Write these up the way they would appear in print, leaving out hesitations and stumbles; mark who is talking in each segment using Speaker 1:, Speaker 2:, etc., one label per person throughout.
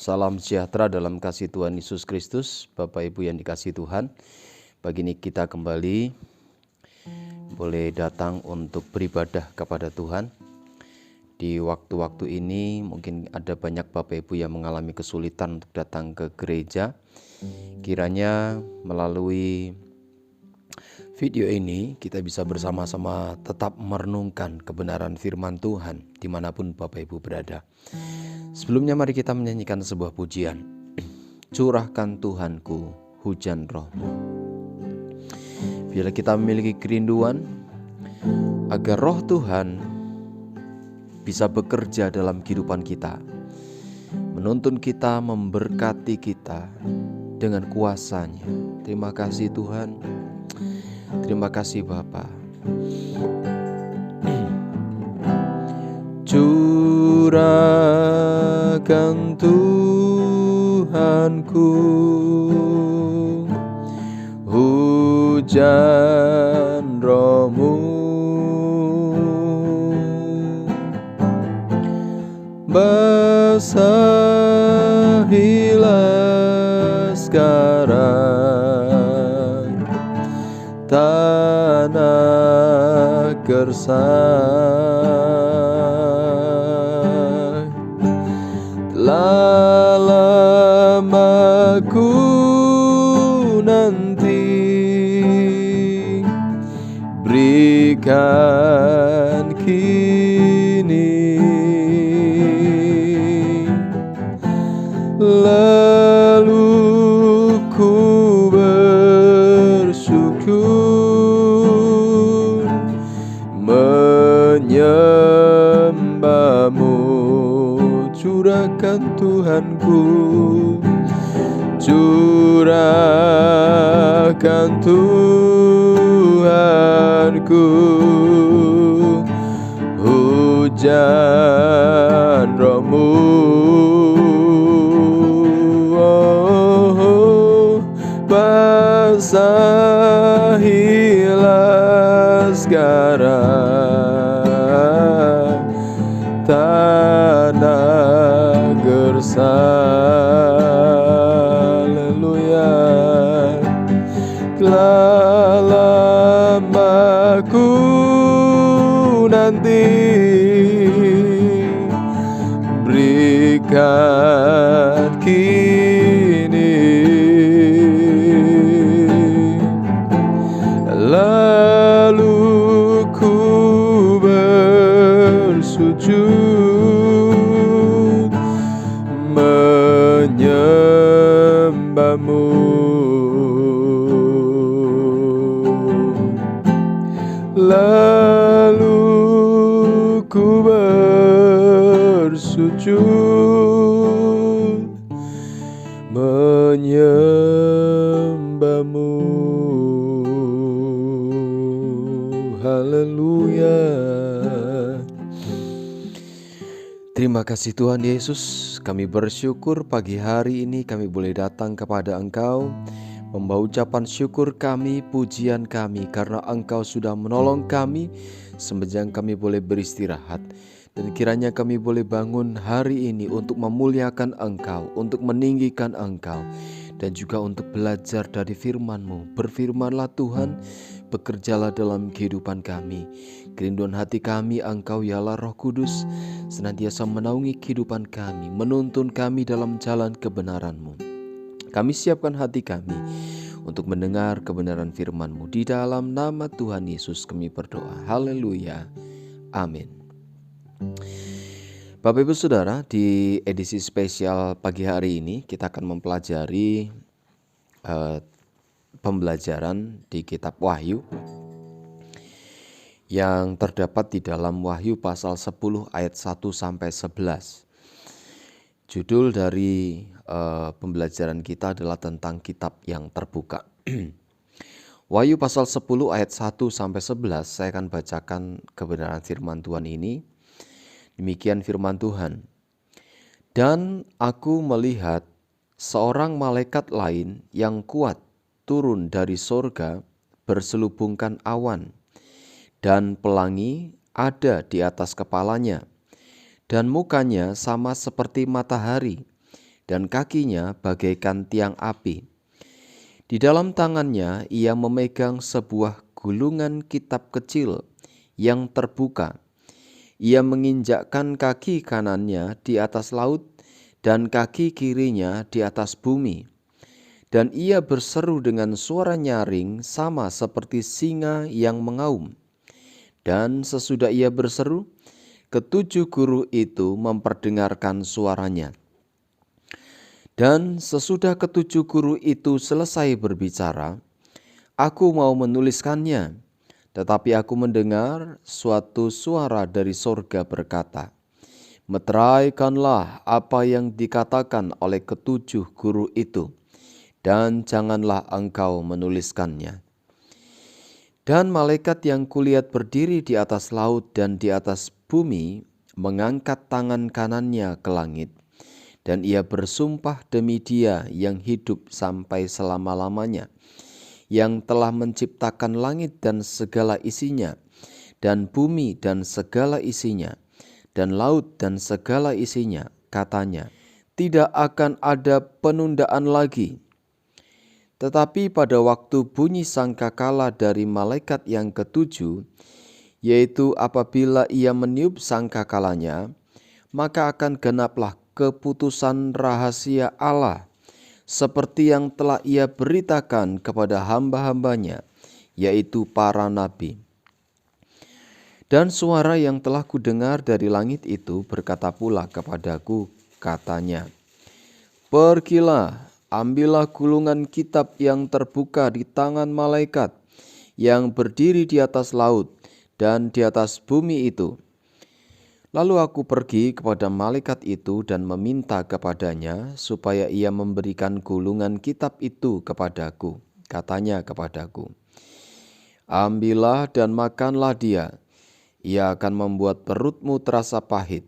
Speaker 1: Salam sejahtera dalam kasih Tuhan Yesus Kristus. Bapak Ibu yang dikasihi Tuhan, pagi ini kita kembali boleh datang untuk beribadah kepada Tuhan. Di waktu-waktu ini mungkin ada banyak Bapak Ibu yang mengalami kesulitan untuk datang ke gereja. Kiranya melalui video ini kita bisa bersama-sama tetap merenungkan kebenaran firman Tuhan dimanapun Bapak Ibu berada. Sebelumnya mari kita menyanyikan sebuah pujian. Curahkan Tuhanku hujan roh-Mu. Bila kita memiliki kerinduan agar roh Tuhan bisa bekerja dalam kehidupan kita, menuntun kita, memberkati kita dengan kuasa-Nya. Terima kasih Tuhan. Terima kasih Bapa. Curahkan Tuhanku hujan roh-Mu, basahilah sekarang tanah gersang. Telah lama ku nanti, berikan kini, lalu ku bersyukur menyembah-Mu. Curahkan Tuhanku, curahkan Tuhanku hujan roh-Mu, basahilah sekarang tanah gersang. Haleluya. Telah lama ku nanti, berikan kini, lalu ku bersujud menyembah-Mu. Lalu ku bersujud menyembah-Mu. Haleluya. Terima kasih Tuhan Yesus, kami bersyukur pagi hari ini kami boleh datang kepada Engkau, membawa ucapan syukur kami, pujian kami, karena Engkau sudah menolong kami semenjak kami boleh beristirahat. Dan kiranya kami boleh bangun hari ini untuk memuliakan Engkau, untuk meninggikan Engkau, dan juga untuk belajar dari firman-Mu. Berfirmanlah Tuhan, bekerjalah dalam kehidupan kami. Kerinduan hati kami Engkau ialah Roh Kudus, senantiasa menaungi kehidupan kami, menuntun kami dalam jalan kebenaran-Mu. Kami siapkan hati kami untuk mendengar kebenaran firman-Mu. Di dalam nama Tuhan Yesus kami berdoa. Haleluya. Amin. Bapak Ibu Saudara, di edisi spesial pagi hari ini kita akan mempelajari pembelajaran di kitab Wahyu yang terdapat di dalam Wahyu pasal 10 ayat 1 sampai 11. Judul dari pembelajaran kita adalah tentang kitab yang terbuka. Wahyu pasal 10 ayat 1 sampai 11, saya akan bacakan kebenaran firman Tuhan ini. Demikian firman Tuhan. Dan aku melihat seorang malaikat lain yang kuat turun dari sorga berselubungkan awan, dan pelangi ada di atas kepalanya, dan mukanya sama seperti matahari, dan kakinya bagaikan tiang api. Di dalam tangannya ia memegang sebuah gulungan kitab kecil yang terbuka. Ia menginjakkan kaki kanannya di atas laut dan kaki kirinya di atas bumi. Dan ia berseru dengan suara nyaring sama seperti singa yang mengaum. Dan sesudah ia berseru, ketujuh guru itu memperdengarkan suaranya. Dan sesudah ketujuh guru itu selesai berbicara, aku mau menuliskannya, tetapi aku mendengar suatu suara dari sorga berkata, meteraikanlah apa yang dikatakan oleh ketujuh guru itu, dan janganlah engkau menuliskannya. Dan malaikat yang kulihat berdiri di atas laut dan di atas bumi mengangkat tangan kanannya ke langit, dan ia bersumpah demi Dia yang hidup sampai selama-lamanya, yang telah menciptakan langit dan segala isinya, dan bumi dan segala isinya, dan laut dan segala isinya, katanya, tidak akan ada penundaan lagi. Tetapi pada waktu bunyi sangkakala dari malaikat yang ketujuh, yaitu apabila ia meniup sangkakalanya, maka akan genaplah keputusan rahasia Allah, seperti yang telah ia beritakan kepada hamba-hambanya, yaitu para nabi. Dan suara yang telah kudengar dari langit itu berkata pula kepadaku, katanya, pergilah, ambillah gulungan kitab yang terbuka di tangan malaikat yang berdiri di atas laut dan di atas bumi itu. Lalu aku pergi kepada malaikat itu dan meminta kepadanya supaya ia memberikan gulungan kitab itu kepadaku. Katanya kepadaku, ambillah dan makanlah dia. Ia akan membuat perutmu terasa pahit,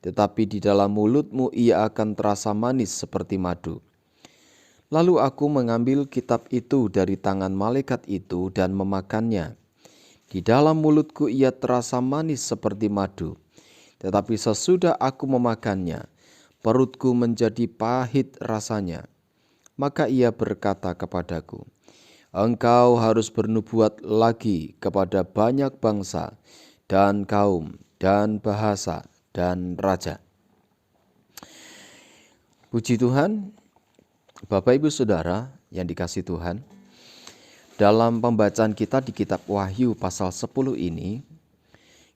Speaker 1: tetapi di dalam mulutmu ia akan terasa manis seperti madu. Lalu aku mengambil kitab itu dari tangan malaikat itu dan memakannya. Di dalam mulutku ia terasa manis seperti madu. Tetapi sesudah aku memakannya, perutku menjadi pahit rasanya. Maka ia berkata kepadaku, engkau harus bernubuat lagi kepada banyak bangsa dan kaum dan bahasa dan raja. Puji Tuhan. Bapak Ibu Saudara yang dikasihi Tuhan, dalam pembacaan kita di kitab Wahyu pasal 10 ini,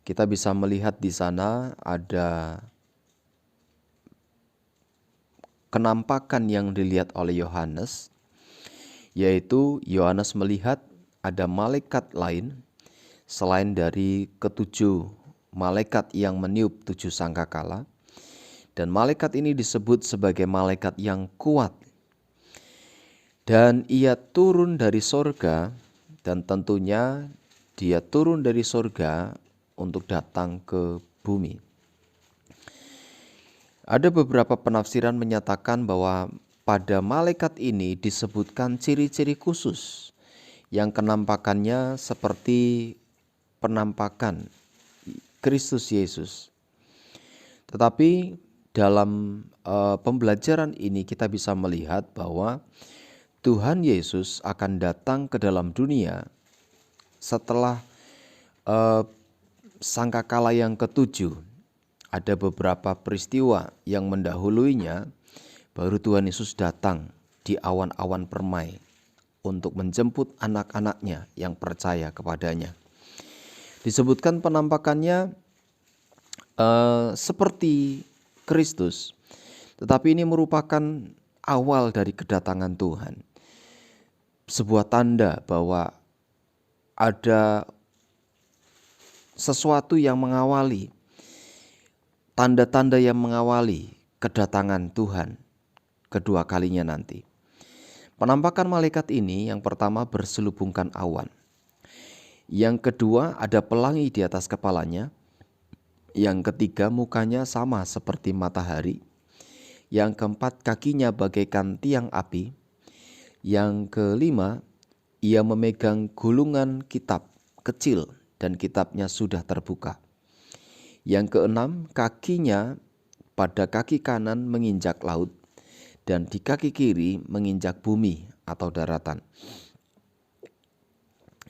Speaker 1: kita bisa melihat di sana ada kenampakan yang dilihat oleh Yohanes, yaitu Yohanes melihat ada malaikat lain selain dari ketujuh malaikat yang meniup tujuh sangkakala, dan malaikat ini disebut sebagai malaikat yang kuat. Dan ia turun dari sorga, dan tentunya dia turun dari sorga untuk datang ke bumi. Ada beberapa penafsiran menyatakan bahwa pada malaikat ini disebutkan ciri-ciri khusus yang kenampakannya seperti penampakan Kristus Yesus. Tetapi dalam pembelajaran ini kita bisa melihat bahwa Tuhan Yesus akan datang ke dalam dunia setelah sangkakala yang ketujuh. Ada beberapa peristiwa yang mendahuluinya, baru Tuhan Yesus datang di awan-awan permai untuk menjemput anak-anaknya yang percaya kepadanya. Disebutkan penampakannya seperti Kristus, tetapi ini merupakan awal dari kedatangan Tuhan. Sebuah tanda bahwa ada sesuatu yang mengawali, tanda-tanda yang mengawali kedatangan Tuhan kedua kalinya nanti. Penampakan malaikat ini yang pertama berselubungkan awan. Yang kedua ada pelangi di atas kepalanya. Yang ketiga mukanya sama seperti matahari. Yang keempat kakinya bagaikan tiang api. Yang kelima, ia memegang gulungan kitab kecil dan kitabnya sudah terbuka. Yang keenam, kakinya pada kaki kanan menginjak laut dan di kaki kiri menginjak bumi atau daratan.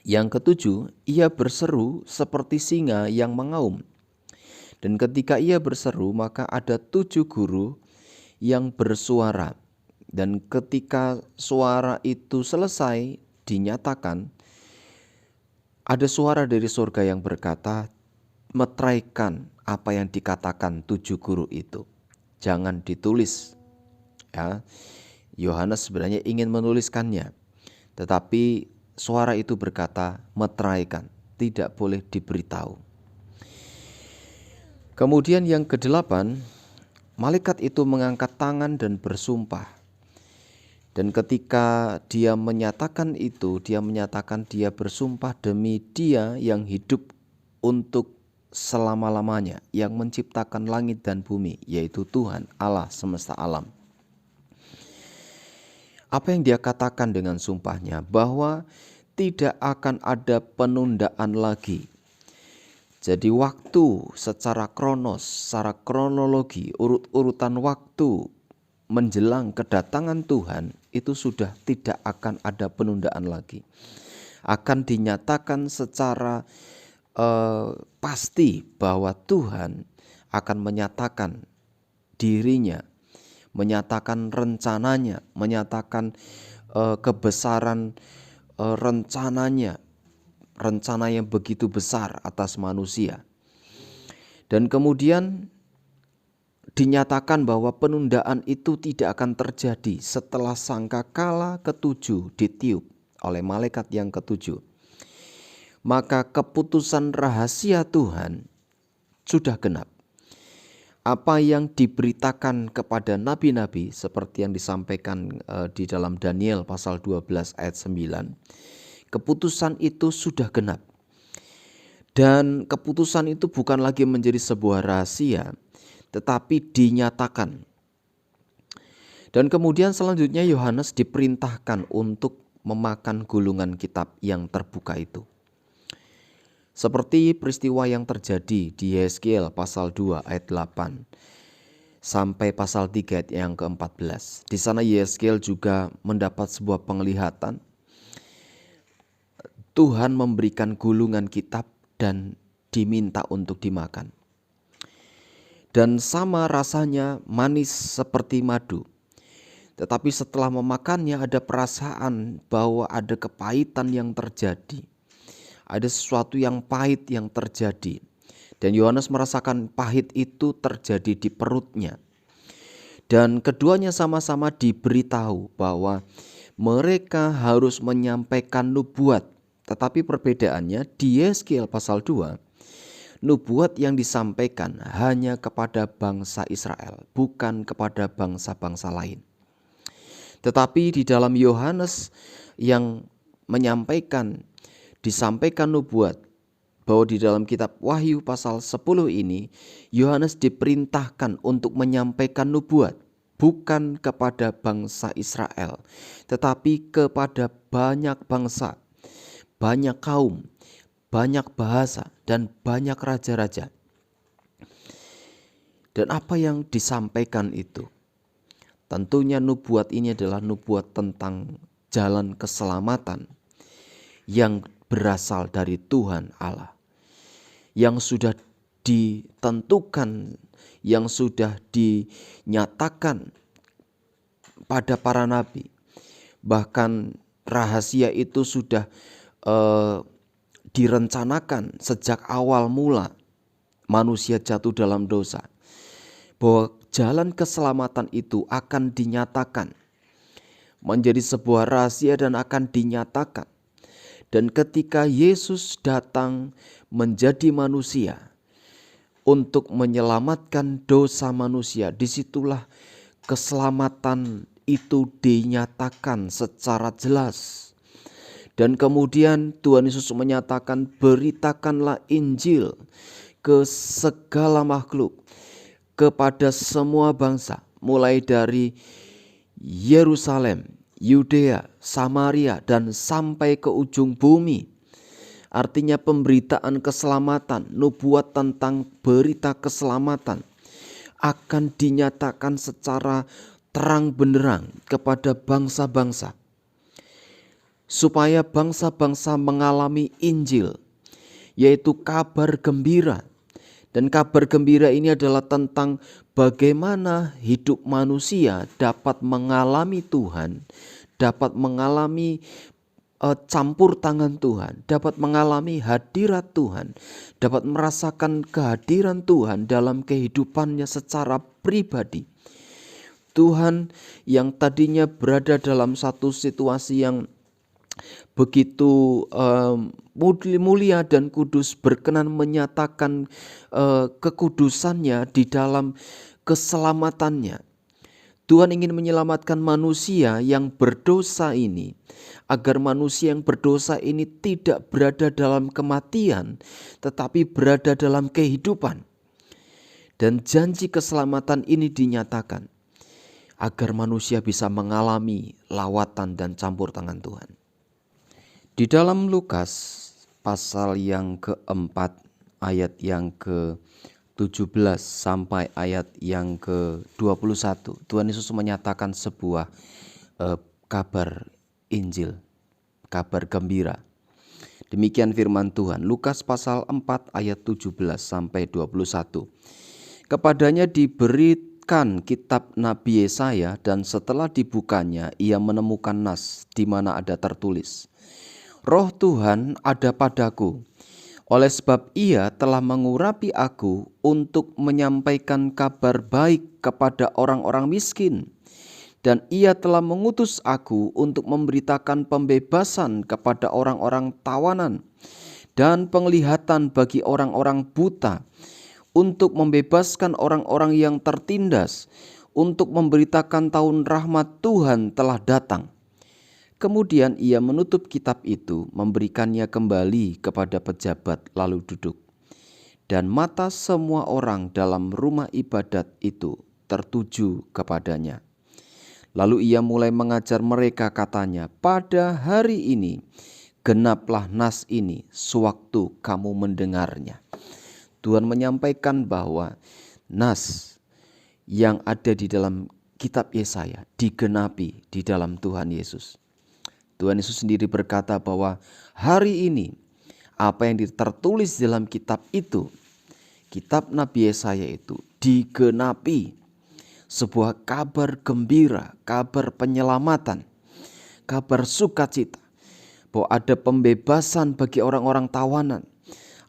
Speaker 1: Yang ketujuh, ia berseru seperti singa yang mengaum. Dan ketika ia berseru, maka ada 7 guru yang bersuara. Dan ketika suara itu selesai dinyatakan, ada suara dari surga yang berkata, meteraikan apa yang dikatakan 7 guru itu. Jangan ditulis. Ya, Yohanes sebenarnya ingin menuliskannya, tetapi suara itu berkata meteraikan, tidak boleh diberitahu. Kemudian yang ke-8, malaikat itu mengangkat tangan dan bersumpah. Dan ketika dia menyatakan itu, dia menyatakan dia bersumpah demi Dia yang hidup untuk selama-lamanya, yang menciptakan langit dan bumi, yaitu Tuhan Allah semesta alam. Apa yang dia katakan dengan sumpahnya? Bahwa tidak akan ada penundaan lagi. Jadi waktu secara secara kronologi, urut-urutan waktu menjelang kedatangan Tuhan itu sudah tidak akan ada penundaan lagi. Akan dinyatakan secara pasti bahwa Tuhan akan menyatakan dirinya, menyatakan rencananya, menyatakan kebesaran rencananya, rencana yang begitu besar atas manusia. Dan kemudian dinyatakan bahwa penundaan itu tidak akan terjadi setelah sangkakala ke-7 ditiup oleh malaikat yang ke-7. Maka keputusan rahasia Tuhan sudah genap. Apa yang diberitakan kepada nabi-nabi seperti yang disampaikan di dalam Daniel pasal 12 ayat 9, keputusan itu sudah genap. Dan keputusan itu bukan lagi menjadi sebuah rahasia, tetapi dinyatakan. Dan kemudian selanjutnya Yohanes diperintahkan untuk memakan gulungan kitab yang terbuka itu. Seperti peristiwa yang terjadi di Yeskiel pasal 2 ayat 8 sampai pasal 3 ayat yang ke-14. Di sana Yeskiel juga mendapat sebuah penglihatan. Tuhan memberikan gulungan kitab dan diminta untuk dimakan. Dan sama rasanya manis seperti madu. Tetapi setelah memakannya ada perasaan bahwa ada kepahitan yang terjadi. Ada sesuatu yang pahit yang terjadi. Dan Yohanes merasakan pahit itu terjadi di perutnya. Dan keduanya sama-sama diberitahu bahwa mereka harus menyampaikan nubuat. Tetapi perbedaannya di Yeskiel pasal 2, nubuat yang disampaikan hanya kepada bangsa Israel, bukan kepada bangsa-bangsa lain. Tetapi di dalam Yohanes yang disampaikan nubuat, bahwa di dalam kitab Wahyu pasal 10 ini, Yohanes diperintahkan untuk menyampaikan nubuat, bukan kepada bangsa Israel, tetapi kepada banyak bangsa, banyak kaum, banyak bahasa, dan banyak raja-raja. Dan apa yang disampaikan itu? Tentunya nubuat ini adalah nubuat tentang jalan keselamatan yang berasal dari Tuhan Allah, yang sudah ditentukan, yang sudah dinyatakan pada para nabi. Bahkan rahasia itu sudah direncanakan sejak awal mula manusia jatuh dalam dosa, bahwa jalan keselamatan itu akan dinyatakan menjadi sebuah rahasia dan akan dinyatakan. Dan ketika Yesus datang menjadi manusia untuk menyelamatkan dosa manusia, disitulah keselamatan itu dinyatakan secara jelas. Dan kemudian Tuhan Yesus menyatakan, beritakanlah Injil ke segala makhluk, kepada semua bangsa, mulai dari Yerusalem, Yudea, Samaria, dan sampai ke ujung bumi. Artinya pemberitaan keselamatan, nubuat tentang berita keselamatan akan dinyatakan secara terang benderang kepada bangsa-bangsa, supaya bangsa-bangsa mengalami Injil, yaitu kabar gembira. Dan kabar gembira ini adalah tentang bagaimana hidup manusia dapat mengalami Tuhan, dapat mengalami campur tangan Tuhan, dapat mengalami hadirat Tuhan, dapat merasakan kehadiran Tuhan dalam kehidupannya secara pribadi. Tuhan yang tadinya berada dalam satu situasi yang begitu mulia dan kudus, berkenan menyatakan kekudusannya di dalam keselamatannya. Tuhan ingin menyelamatkan manusia yang berdosa ini, agar manusia yang berdosa ini tidak berada dalam kematian, tetapi berada dalam kehidupan. Dan janji keselamatan ini dinyatakan agar manusia bisa mengalami lawatan dan campur tangan Tuhan. Di dalam Lukas pasal yang keempat ayat yang ke-17 sampai ayat yang ke-21, Tuhan Yesus menyatakan sebuah kabar Injil, kabar gembira. Demikian firman Tuhan, Lukas pasal 4 ayat 17 sampai 21. Kepadanya diberikan kitab Nabi Yesaya, dan setelah dibukanya ia menemukan nas di mana ada tertulis, Roh Tuhan ada padaku, oleh sebab ia telah mengurapi aku untuk menyampaikan kabar baik kepada orang-orang miskin. Dan ia telah mengutus aku untuk memberitakan pembebasan kepada orang-orang tawanan dan penglihatan bagi orang-orang buta, untuk membebaskan orang-orang yang tertindas, untuk memberitakan tahun rahmat Tuhan telah datang. Kemudian ia menutup kitab itu, memberikannya kembali kepada pejabat, lalu duduk. Dan mata semua orang dalam rumah ibadat itu tertuju kepadanya. Lalu ia mulai mengajar mereka, katanya, pada hari ini genaplah nas ini sewaktu kamu mendengarnya. Tuhan menyampaikan bahwa nas yang ada di dalam kitab Yesaya digenapi di dalam Tuhan Yesus. Tuhan Yesus sendiri berkata bahwa hari ini apa yang tertulis dalam kitab itu, kitab Nabi Yesaya itu digenapi. Sebuah kabar gembira, kabar penyelamatan, kabar sukacita, bahwa ada pembebasan bagi orang-orang tawanan,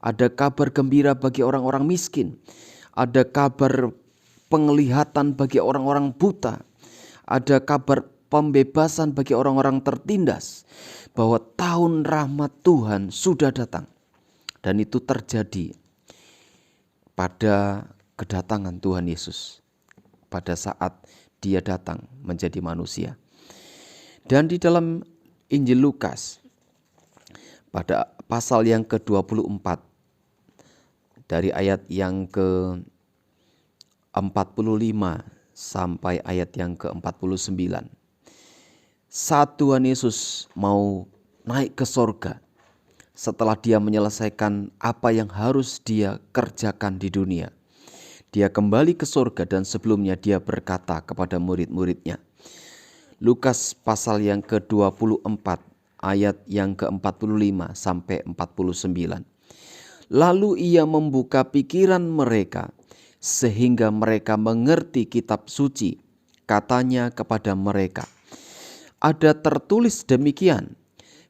Speaker 1: ada kabar gembira bagi orang-orang miskin, ada kabar penglihatan bagi orang-orang buta, ada kabar pembebasan bagi orang-orang tertindas, bahwa tahun rahmat Tuhan sudah datang. Dan itu terjadi pada kedatangan Tuhan Yesus, pada saat dia datang menjadi manusia. Dan di dalam Injil Lukas pada pasal yang ke-24 dari ayat yang ke-45 sampai ayat yang ke-49, saat Tuhan Yesus mau naik ke sorga, setelah dia menyelesaikan apa yang harus dia kerjakan di dunia, dia kembali ke surga, dan sebelumnya dia berkata kepada murid-muridnya. Lukas pasal yang ke-24 ayat yang ke-45 sampai 49. Lalu ia membuka pikiran mereka sehingga mereka mengerti kitab suci. Katanya kepada mereka, ada tertulis demikian,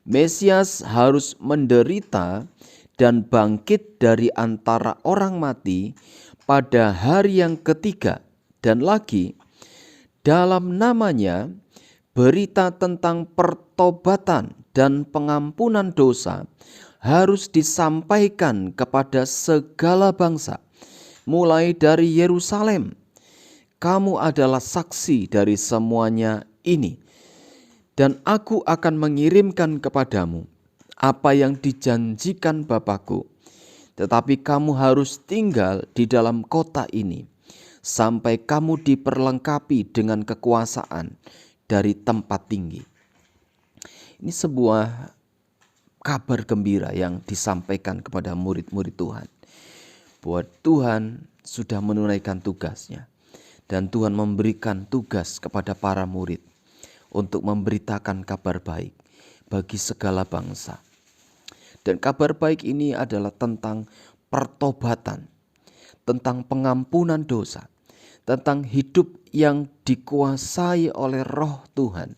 Speaker 1: Mesias harus menderita dan bangkit dari antara orang mati pada hari yang ketiga, dan lagi dalam namanya berita tentang pertobatan dan pengampunan dosa harus disampaikan kepada segala bangsa, mulai dari Yerusalem. Kamu adalah saksi dari semuanya ini, dan aku akan mengirimkan kepadamu apa yang dijanjikan Bapakku. Tetapi kamu harus tinggal di dalam kota ini sampai kamu diperlengkapi dengan kekuasaan dari tempat tinggi. Ini sebuah kabar gembira yang disampaikan kepada murid-murid Tuhan, bahwa Tuhan sudah menunaikan tugasnya Dan Tuhan memberikan tugas kepada para murid untuk memberitakan kabar baik bagi segala bangsa. Dan kabar baik ini adalah tentang pertobatan, tentang pengampunan dosa, tentang hidup yang dikuasai oleh Roh Tuhan,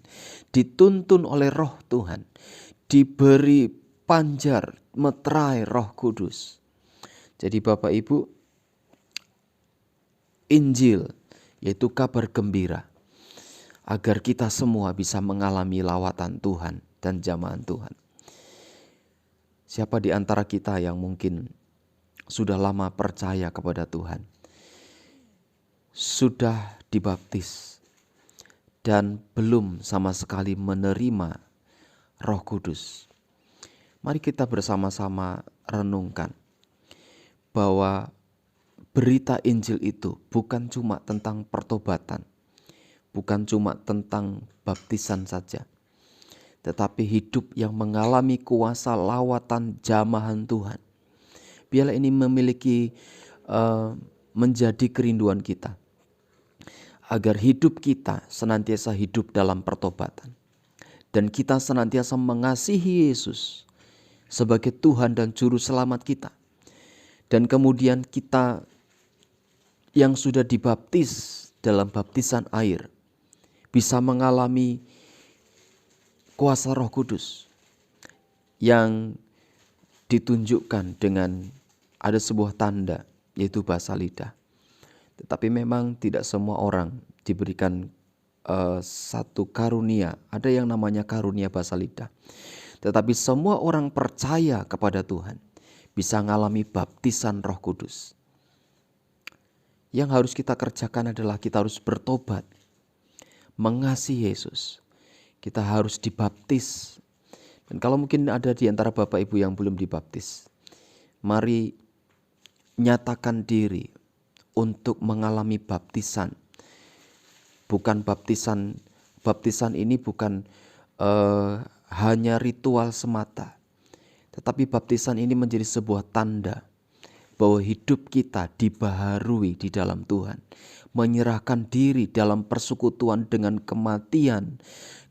Speaker 1: dituntun oleh Roh Tuhan, diberi panjar meterai Roh Kudus. Jadi Bapak Ibu, Injil yaitu kabar gembira agar kita semua bisa mengalami lawatan Tuhan dan jamahan Tuhan. Siapa di antara kita yang mungkin sudah lama percaya kepada Tuhan, sudah dibaptis dan belum sama sekali menerima Roh Kudus? Mari kita bersama-sama renungkan bahwa berita Injil itu bukan cuma tentang pertobatan, bukan cuma tentang baptisan saja, tetapi hidup yang mengalami kuasa lawatan jamahan Tuhan. Biarlah ini menjadi kerinduan kita, agar hidup kita senantiasa hidup dalam pertobatan, dan kita senantiasa mengasihi Yesus sebagai Tuhan dan Juru Selamat kita. Dan kemudian kita yang sudah dibaptis dalam baptisan air bisa mengalami kuasa Roh Kudus yang ditunjukkan dengan ada sebuah tanda, yaitu bahasa lidah. Tetapi memang tidak semua orang diberikan satu karunia, ada yang namanya karunia bahasa lidah. Tetapi semua orang percaya kepada Tuhan bisa mengalami baptisan Roh Kudus. Yang harus kita kerjakan adalah kita harus bertobat, mengasihi Yesus. Kita harus dibaptis. Dan kalau mungkin ada di antara Bapak Ibu yang belum dibaptis, mari nyatakan diri untuk mengalami baptisan. Bukan baptisan ini bukan hanya ritual semata, tetapi baptisan ini menjadi sebuah tanda bahwa hidup kita dibaharui di dalam Tuhan, menyerahkan diri dalam persekutuan dengan kematian,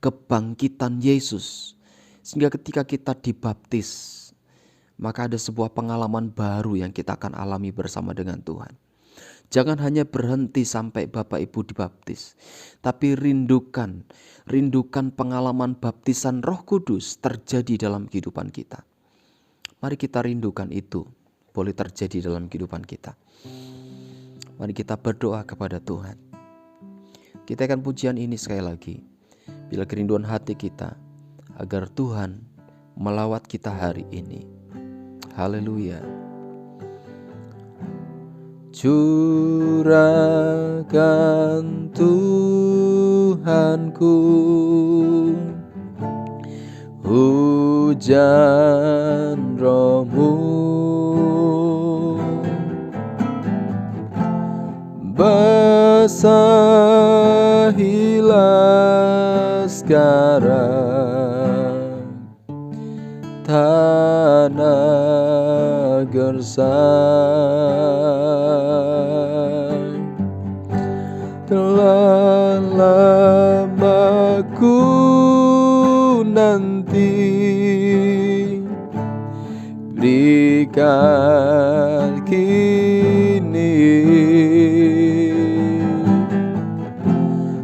Speaker 1: kebangkitan Yesus. Sehingga ketika kita dibaptis, maka ada sebuah pengalaman baru yang kita akan alami bersama dengan Tuhan. Jangan hanya berhenti sampai Bapak Ibu dibaptis, tapi rindukan pengalaman baptisan Roh Kudus terjadi dalam kehidupan kita. Mari kita rindukan itu boleh terjadi dalam kehidupan kita. Mari kita berdoa kepada Tuhan. Kita akan pujian ini sekali lagi, bila kerinduan hati kita agar Tuhan melawat kita hari ini. Haleluya. Curahkan Tuhanku hujan Roh-Mu, basahilah sekarang tanah gersang. Telah lama ku nanti, berikan kini,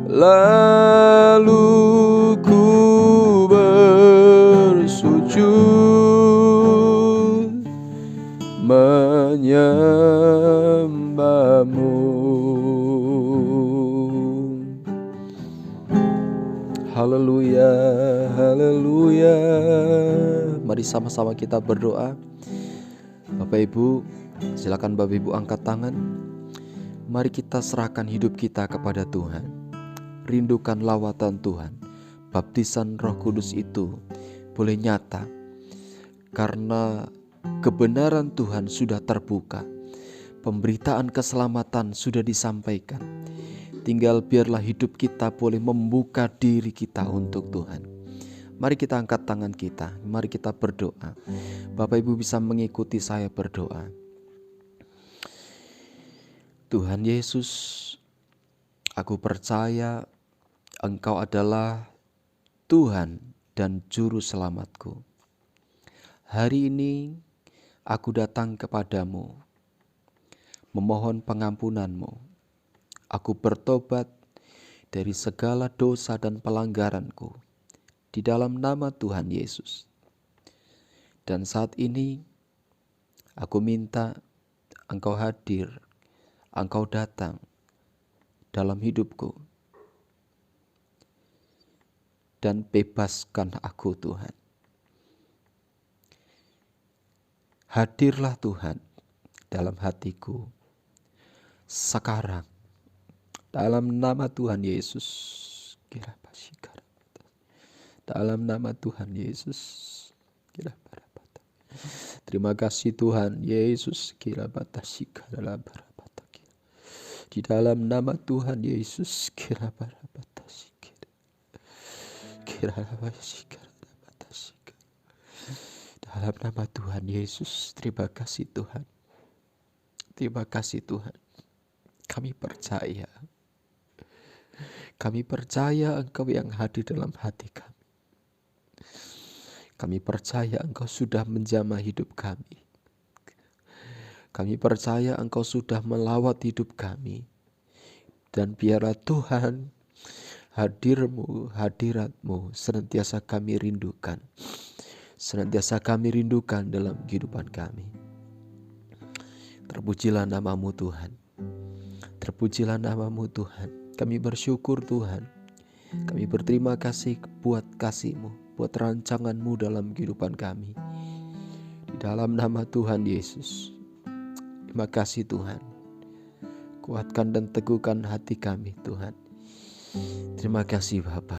Speaker 1: lalu ku bersujud menyembah-Mu. Haleluya, haleluya. Mari sama-sama kita berdoa. Bapak Ibu, silakan Bapak Ibu angkat tangan. Mari kita serahkan hidup kita kepada Tuhan. Rindukan lawatan Tuhan. Baptisan Roh Kudus itu boleh nyata karena kebenaran Tuhan sudah terbuka. Pemberitaan keselamatan sudah disampaikan. Tinggal biarlah hidup kita boleh membuka diri kita untuk Tuhan. Mari kita angkat tangan kita, mari kita berdoa. Bapak Ibu bisa mengikuti saya berdoa. Tuhan Yesus, Aku percaya Engkau adalah Tuhan dan Juru Selamatku. Hari ini aku datang kepadamu, memohon pengampunanmu. Aku bertobat dari segala dosa dan pelanggaranku di dalam nama Tuhan Yesus. Dan saat ini aku minta Engkau hadir, Engkau datang dalam hidupku dan bebaskan aku, Tuhan. Hadirlah Tuhan dalam hatiku sekarang dalam nama Tuhan Yesus. Dalam nama Tuhan Yesus. Terima kasih Tuhan Yesus. Di dalam nama Tuhan Yesus. Dalam nama Tuhan Yesus. Terima kasih Tuhan. Terima kasih Tuhan. Kami percaya. Kami percaya Engkau yang hadir dalam hati kami. Kami percaya Engkau sudah menjamah hidup kami. Kami percaya Engkau sudah melawat hidup kami. Dan biarlah Tuhan, hadirat-Mu senantiasa kami rindukan. Senantiasa kami rindukan dalam kehidupan kami. Terpujilah nama-Mu Tuhan. Terpujilah nama-Mu Tuhan. Kami bersyukur Tuhan. Kami berterima kasih buat kasih-Mu, buat rancangan-Mu dalam kehidupan kami. Di dalam nama Tuhan Yesus. Terima kasih Tuhan. Kuatkan dan teguhkan hati kami Tuhan. Terima kasih Bapa.